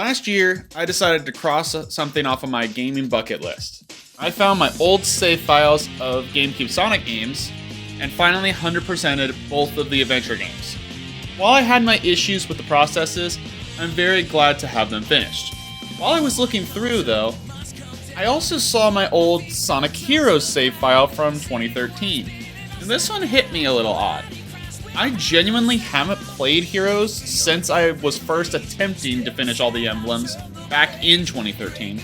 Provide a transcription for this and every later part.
Last year, I decided to cross something off of my gaming bucket list. I found my old save files of GameCube Sonic games and finally 100%ed both of the adventure games. While I had my issues with the processes, I'm very glad to have them finished. While I was looking through, though, I also saw my old Sonic Heroes save file from 2013, and this one hit me a little odd. I genuinely haven't played Heroes since I was first attempting to finish all the emblems back in 2013,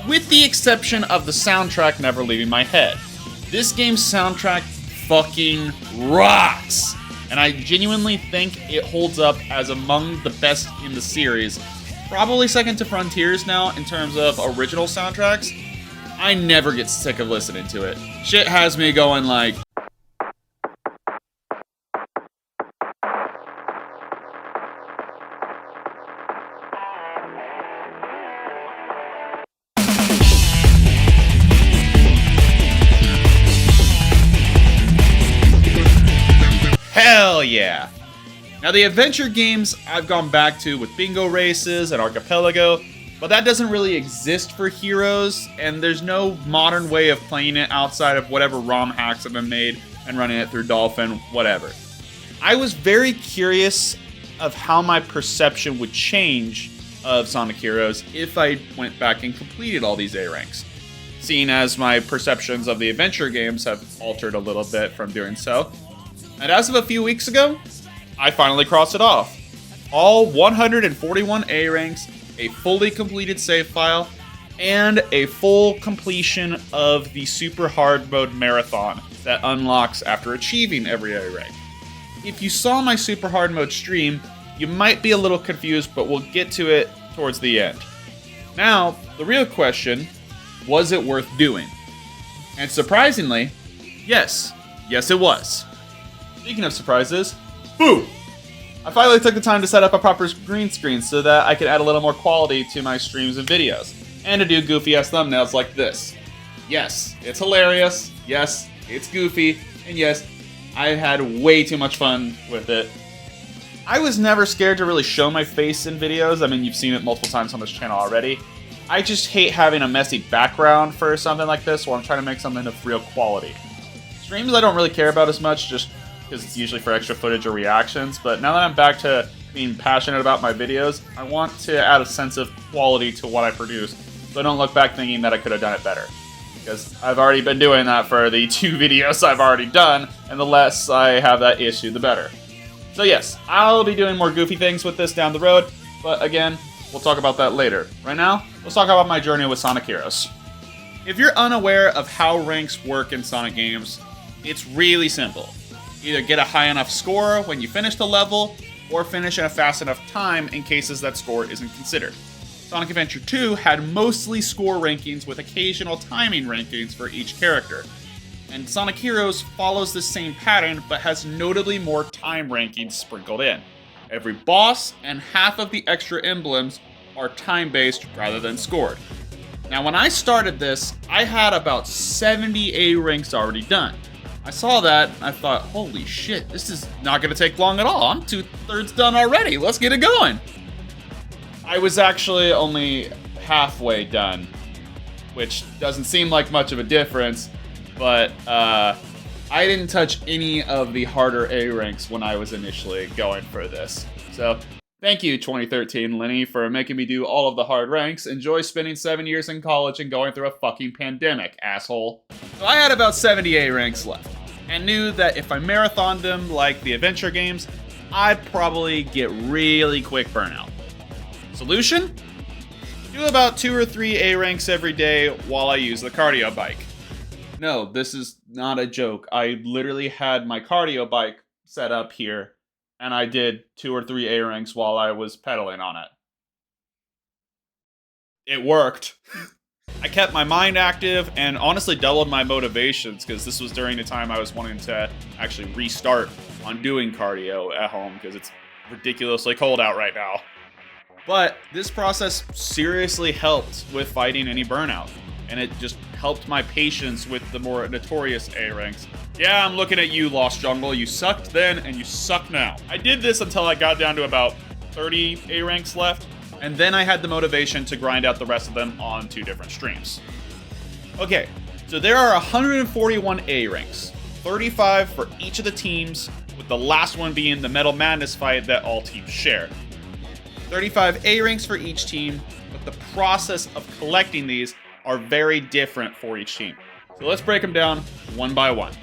with the exception of the soundtrack never leaving my head. This game's soundtrack fucking rocks, and I genuinely think it holds up as among the best in the series. Probably second to Frontiers now in terms of original soundtracks. I never get sick of listening to it. Shit has me going like... Hell yeah! Now the adventure games I've gone back to with Bingo Races and Archipelago, but that doesn't really exist for Heroes, and there's no modern way of playing it outside of whatever ROM hacks have been made and running it through Dolphin, whatever. I was very curious of how my perception would change of Sonic Heroes if I went back and completed all these A ranks, seeing as my perceptions of the adventure games have altered a little bit from doing so. And as of a few weeks ago, I finally crossed it off. All 141 A ranks, a fully completed save file, and a full completion of the super hard mode marathon that unlocks after achieving every A rank. If you saw my super hard mode stream, you might be a little confused, but we'll get to it towards the end. Now, the real question, was it worth doing? And surprisingly, yes it was. Speaking of surprises, boo! I finally took the time to set up a proper green screen so that I could add a little more quality to my streams and videos, and to do goofy-ass thumbnails like this. Yes, it's hilarious, yes, it's goofy, and yes, I had way too much fun with it. I was never scared to really show my face in videos. I mean, you've seen it multiple times on this channel already. I just hate having a messy background for something like this while I'm trying to make something of real quality. Streams I don't really care about as much, just because it's usually for extra footage or reactions, but now that I'm back to being passionate about my videos, I want to add a sense of quality to what I produce, so I don't look back thinking that I could have done it better. Because I've already been doing that for the 2 videos I've already done, and the less I have that issue, the better. So yes, I'll be doing more goofy things with this down the road, but again, we'll talk about that later. Right now, let's talk about my journey with Sonic Heroes. If you're unaware of how ranks work in Sonic games, it's really simple. Either get a high enough score when you finish the level, or finish in a fast enough time in cases that score isn't considered. Sonic Adventure 2 had mostly score rankings with occasional timing rankings for each character. And Sonic Heroes follows the same pattern, but has notably more time rankings sprinkled in. Every boss and half of the extra emblems are time-based rather than scored. Now when I started this, I had about 70 A ranks already done. I saw that, and I thought, holy shit, this is not going to take long at all. I'm 2/3 done already. Let's get it going. I was actually only halfway done, which doesn't seem like much of a difference, but I didn't touch any of the harder A ranks when I was initially going for this. So, thank you, 2013 Lenny, for making me do all of the hard ranks. Enjoy spending 7 years in college and going through a fucking pandemic, asshole. So I had about 70 A ranks left, and knew that if I marathoned them like the adventure games, I'd probably get really quick burnout. Solution? Do about 2 or 3 A ranks every day while I use the cardio bike. No, this is not a joke. I literally had my cardio bike set up here, and I did 2 or 3 A ranks while I was pedaling on it. It worked. I kept my mind active and honestly doubled my motivations, because this was during the time I was wanting to actually restart on doing cardio at home because it's ridiculously cold out right now. But this process seriously helped with fighting any burnout, and it just helped my patience with the more notorious A ranks. Yeah, I'm looking at you, Lost Jungle. You sucked then, and you suck now. I did this until I got down to about 30 A ranks left, and then I had the motivation to grind out the rest of them on 2 different streams. Okay, so there are 141 A ranks, 35 for each of the teams, with the last one being the Metal Madness fight that all teams share. 35 A ranks for each team, but the process of collecting these are very different for each team. So let's break them down one by one.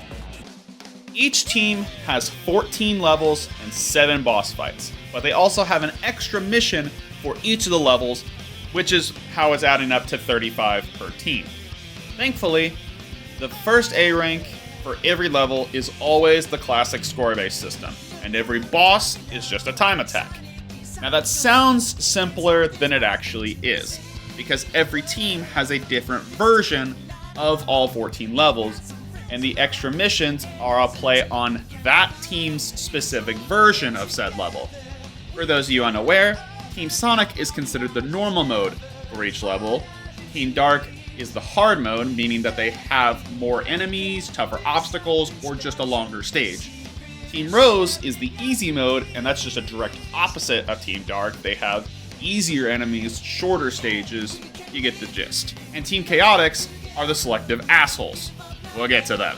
Each team has 14 levels and 7 boss fights, but they also have an extra mission for each of the levels, which is how it's adding up to 35 per team. Thankfully, the first A rank for every level is always the classic score-based system, and every boss is just a time attack. Now that sounds simpler than it actually is, because every team has a different version of all 14 levels, and the extra missions are a play on that team's specific version of said level. For those of you unaware, Team Sonic is considered the normal mode for each level. Team Dark is the hard mode, meaning that they have more enemies, tougher obstacles, or just a longer stage. Team Rose is the easy mode, and that's just a direct opposite of Team Dark. They have easier enemies, shorter stages, you get the gist. And Team Chaotix are the selective assholes. We'll get to them.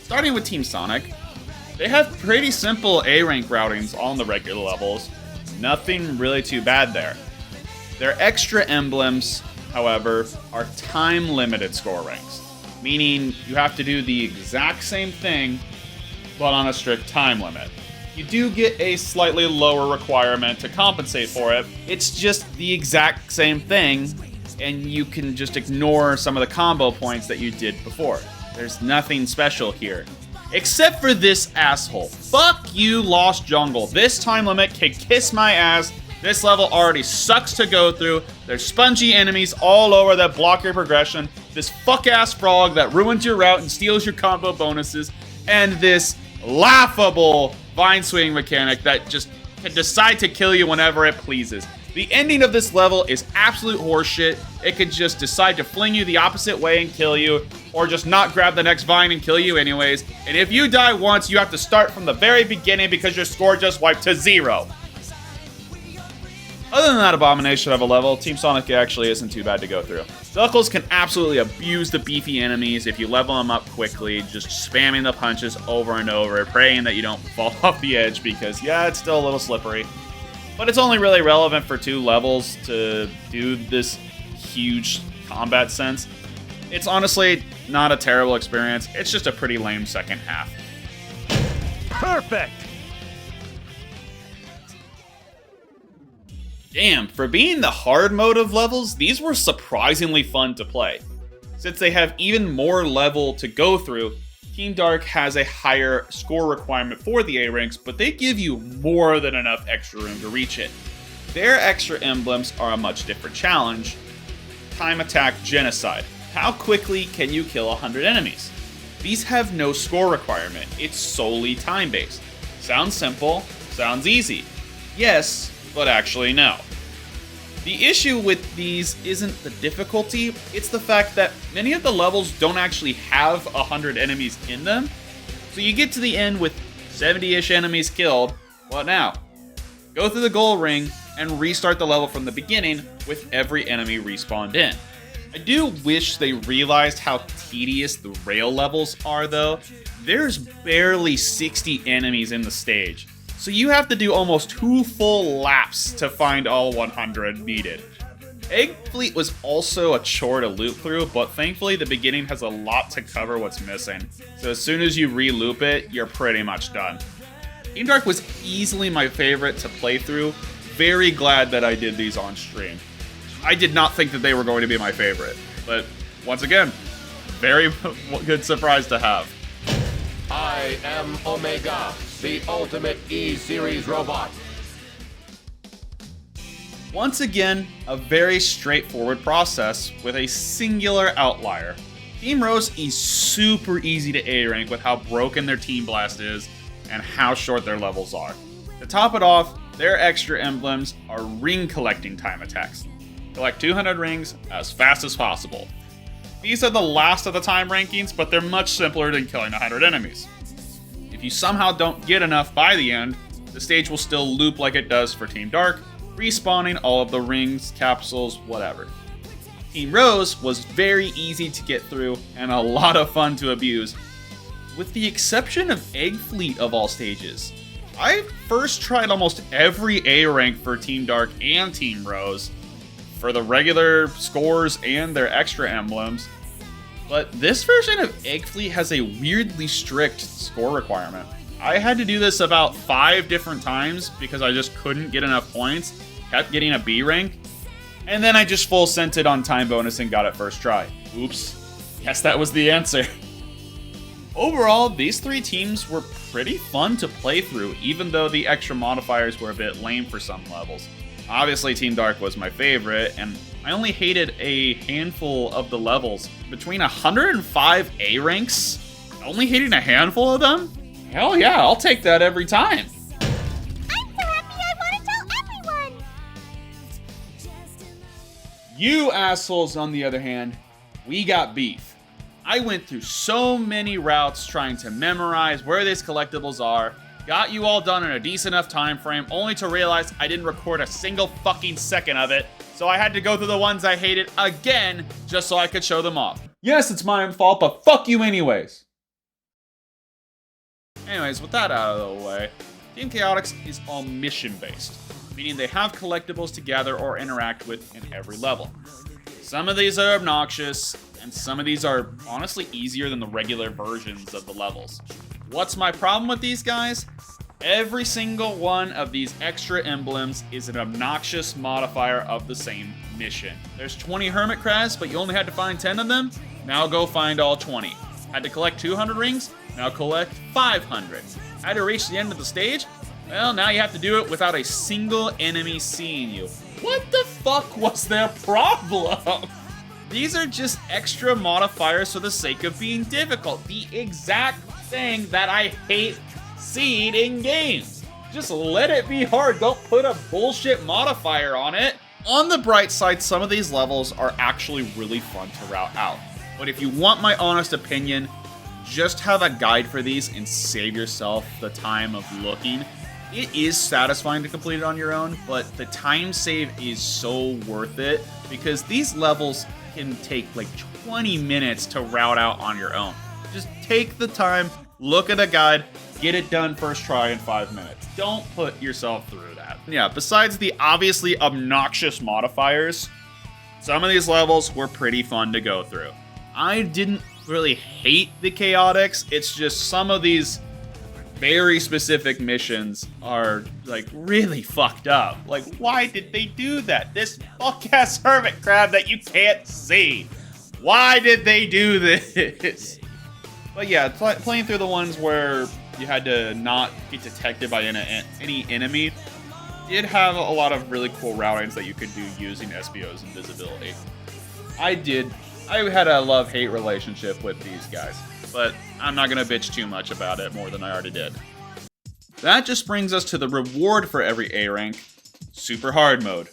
Starting with Team Sonic, they have pretty simple A rank routings on the regular levels. Nothing really too bad there. Their extra emblems, however, are time-limited score ranks, meaning you have to do the exact same thing, but on a strict time limit. You do get a slightly lower requirement to compensate for it. It's just the exact same thing, and you can just ignore some of the combo points that you did before. There's nothing special here. Except for this asshole. Fuck you, Lost Jungle. This time limit can kiss my ass. This level already sucks to go through. There's spongy enemies all over that block your progression. This fuck-ass frog that ruins your route and steals your combo bonuses. And this laughable vine swing mechanic that just can decide to kill you whenever it pleases. The ending of this level is absolute horseshit. It could just decide to fling you the opposite way and kill you, or just not grab the next vine and kill you anyways. And if you die once, you have to start from the very beginning because your score just wiped to 0. Other than that abomination of a level, Team Sonic actually isn't too bad to go through. Knuckles can absolutely abuse the beefy enemies if you level them up quickly, just spamming the punches over and over, praying that you don't fall off the edge because, yeah, it's still a little slippery. But it's only really relevant for 2 levels to do this huge combat sense. It's honestly not a terrible experience, it's just a pretty lame second half. Perfect! Damn, for being the hard mode of levels, these were surprisingly fun to play. Since they have even more level to go through, Team Dark has a higher score requirement for the A ranks, but they give you more than enough extra room to reach it. Their extra emblems are a much different challenge. Time Attack Genocide. How quickly can you kill 100 enemies? These have no score requirement, it's solely time-based. Sounds simple, sounds easy. Yes, but actually no. The issue with these isn't the difficulty, it's the fact that many of the levels don't actually have 100 enemies in them. So you get to the end with 70-ish enemies killed, what now? Go through the gold ring and restart the level from the beginning with every enemy respawned in. I do wish they realized how tedious the rail levels are though. There's barely 60 enemies in the stage. So you have to do almost 2 full laps to find all 100 needed. Egg Fleet was also a chore to loop through, but thankfully the beginning has a lot to cover what's missing. So as soon as you re-loop it, you're pretty much done. Team Dark was easily my favorite to play through. Very glad that I did these on stream. I did not think that they were going to be my favorite, but once again, very good surprise to have. I am Omega, the ultimate E-Series robot. Once again, a very straightforward process with a singular outlier. Team Rose is super easy to A rank with how broken their Team Blast is and how short their levels are. To top it off, their extra emblems are ring collecting time attacks. Collect 200 rings as fast as possible. These are the last of the time rankings, but they're much simpler than killing 100 enemies. If you somehow don't get enough by the end, the stage will still loop like it does for Team Dark, respawning all of the rings, capsules, whatever. Team Rose was very easy to get through and a lot of fun to abuse, with the exception of Egg Fleet of all stages. I first tried almost every A rank for Team Dark and Team Rose, for the regular scores and their extra emblems, but this version of Egg Fleet has a weirdly strict score requirement. I had to do this about 5 different times because I just couldn't get enough points, kept getting a B rank, and then I just full sent it on time bonus and got it first try. Oops. Guess that was the answer. Overall, these 3 teams were pretty fun to play through, even though the extra modifiers were a bit lame for some levels. Obviously, Team Dark was my favorite, and I only hated a handful of the levels. Between 105 A ranks, only hating a handful of them? Hell yeah, I'll take that every time. I'm so happy I want to tell everyone! You assholes, on the other hand, we got beef. I went through so many routes trying to memorize where these collectibles are, got you all done in a decent enough time frame, only to realize I didn't record a single fucking second of it, so I had to go through the ones I hated again just so I could show them off. Yes, it's my own fault, but fuck you anyways. Anyways, with that out of the way, Team Chaotix is all mission-based, meaning they have collectibles to gather or interact with in every level. Some of these are obnoxious, and some of these are honestly easier than the regular versions of the levels. What's my problem with these guys? Every single one of these extra emblems is an obnoxious modifier of the same mission. There's 20 Hermit Crabs, but you only had to find 10 of them? Now go find all 20. Had to collect 200 rings? Now collect 500. Had to reach the end of the stage? Well, now you have to do it without a single enemy seeing you. What the fuck was their problem? These are just extra modifiers for the sake of being difficult. The exact thing that I hate seeing in games. Just let it be hard. Don't put a bullshit modifier on it. On the bright side, some of these levels are actually really fun to route out. But if you want my honest opinion, just have a guide for these and save yourself the time of looking. It is satisfying to complete it on your own, but the time save is so worth it because these levels can take like 20 minutes to route out on your own. Just take the time, look at a guide, get it done first try in 5 minutes. Don't put yourself through that. Yeah, besides the obviously obnoxious modifiers, some of these levels were pretty fun to go through. I didn't really hate the Chaotix, it's just some of these very specific missions are like really fucked up. Like, why did they do that? This fuck-ass hermit crab that you can't see. Why did they do this? But yeah, playing through the ones where you had to not get detected by any enemy did have a lot of really cool routings that you could do using SBO's invisibility. I had a love-hate relationship with these guys, but I'm not going to bitch too much about it more than I already did. That just brings us to the reward for every A rank, Super Hard Mode.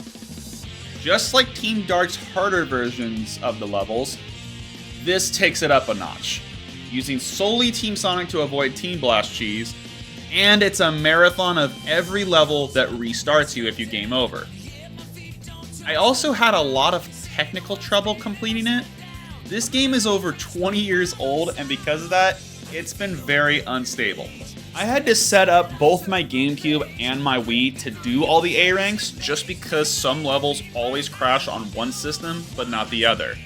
Just like Team Dark's harder versions of the levels, this takes it up a notch, using solely Team Sonic to avoid Team Blast Cheese, and it's a marathon of every level that restarts you if you game over. I also had a lot of technical trouble completing it. This game is over 20 years old, and because of that, it's been very unstable. I had to set up both my GameCube and my Wii to do all the A ranks just because some levels always crash on one system, but not the other.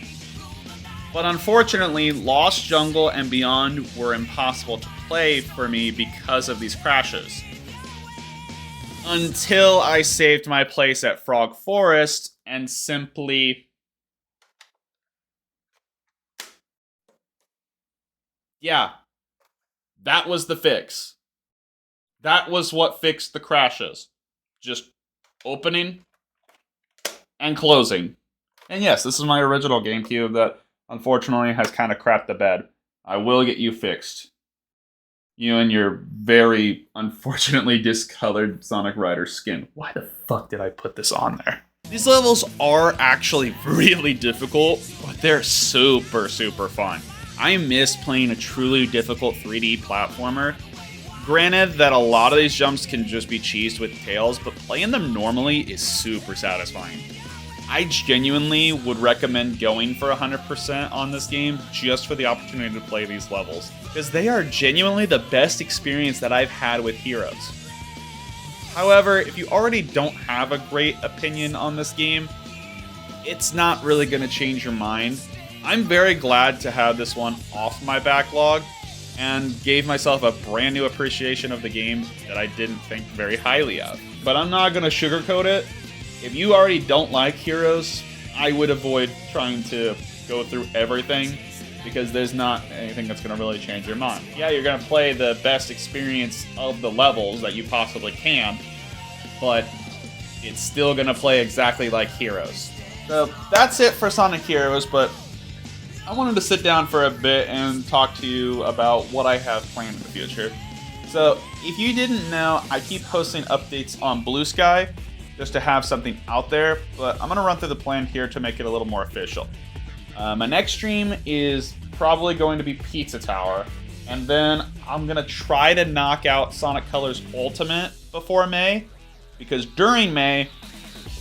But unfortunately, Lost Jungle and Beyond were impossible to play for me because of these crashes. Until I saved my place at Frog Forest and simply... yeah, that was the fix. That was what fixed the crashes. Just opening and closing. And yes, this is my original GameCube that unfortunately has kind of crapped the bed. I will get you fixed. You and your very unfortunately discolored Sonic Rider skin. Why the fuck did I put this on there? These levels are actually really difficult, but they're super, super fun. I miss playing a truly difficult 3D platformer. Granted that a lot of these jumps can just be cheesed with tails, but playing them normally is super satisfying. I genuinely would recommend going for 100% on this game just for the opportunity to play these levels, because they are genuinely the best experience that I've had with Heroes. However, if you already don't have a great opinion on this game, it's not really going to change your mind. I'm very glad to have this one off my backlog, and gave myself a brand new appreciation of the game that I didn't think very highly of. But I'm not going to sugarcoat it. If you already don't like Heroes, I would avoid trying to go through everything, because there's not anything that's going to really change your mind. Yeah, you're going to play the best experience of the levels that you possibly can, but it's still going to play exactly like Heroes. So that's it for Sonic Heroes, but I wanted to sit down for a bit and talk to you about what I have planned in the future. So, if you didn't know, I keep posting updates on Blue Sky just to have something out there, but I'm going to run through the plan here to make it a little more official. My next stream is probably going to be Pizza Tower, and then I'm going to try to knock out Sonic Colors Ultimate before May, because during May,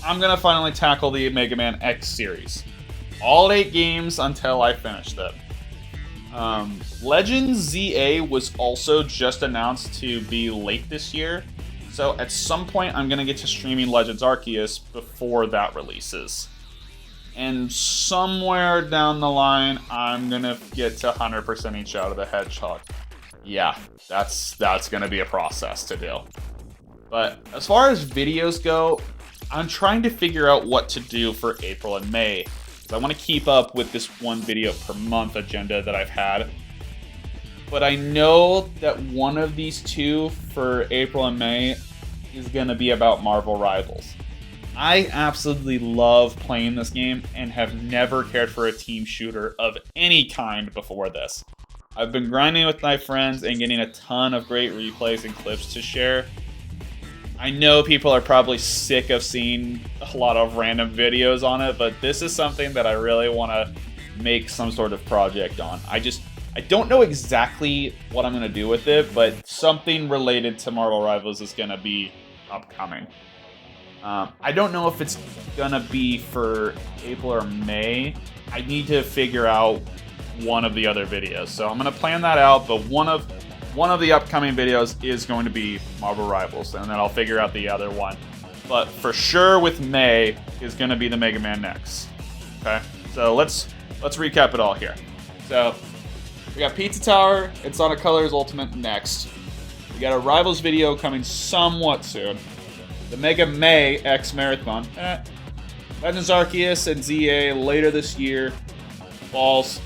I'm going to finally tackle the Mega Man X series. All 8 games until I finish them. Legends ZA was also just announced to be late this year, so at some point I'm going to get to streaming Legends Arceus before that releases. And somewhere down the line, I'm going to get to 100%ing Shadow the Hedgehog. Yeah, that's going to be a process to do. But as far as videos go, I'm trying to figure out what to do for April and May. I want to keep up with this one video per month agenda that I've had. But I know that one of these two for April and May is going to be about Marvel Rivals. I absolutely love playing this game and have never cared for a team shooter of any kind before this. I've been grinding with my friends and getting a ton of great replays and clips to share. I know people are probably sick of seeing a lot of random videos on it, but this is something that I really want to make some sort of project on. I don't know exactly what I'm going to do with it, but something related to Marvel Rivals is going to be upcoming. I don't know if it's going to be for April or May. I need to figure out one of the other videos. So I'm going to plan that out, but one of the upcoming videos is going to be Marvel Rivals, and then I'll figure out the other one. But for sure with May is going to be the Mega Man X. Okay, so let's recap it all here. So we got Pizza Tower and Sonic Colors Ultimate next. We got a Rivals video coming somewhat soon. The Mega May X Marathon. Legends Arceus and ZA later this year. Balls.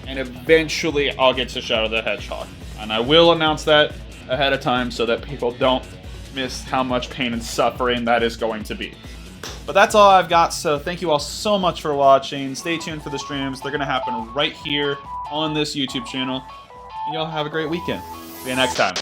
And eventually I'll get to Shadow the Hedgehog. And I will announce that ahead of time so that people don't miss how much pain and suffering that is going to be. But that's all I've got, so thank you all so much for watching. Stay tuned for the streams. They're going to happen right here on this YouTube channel. And y'all have a great weekend. See you next time.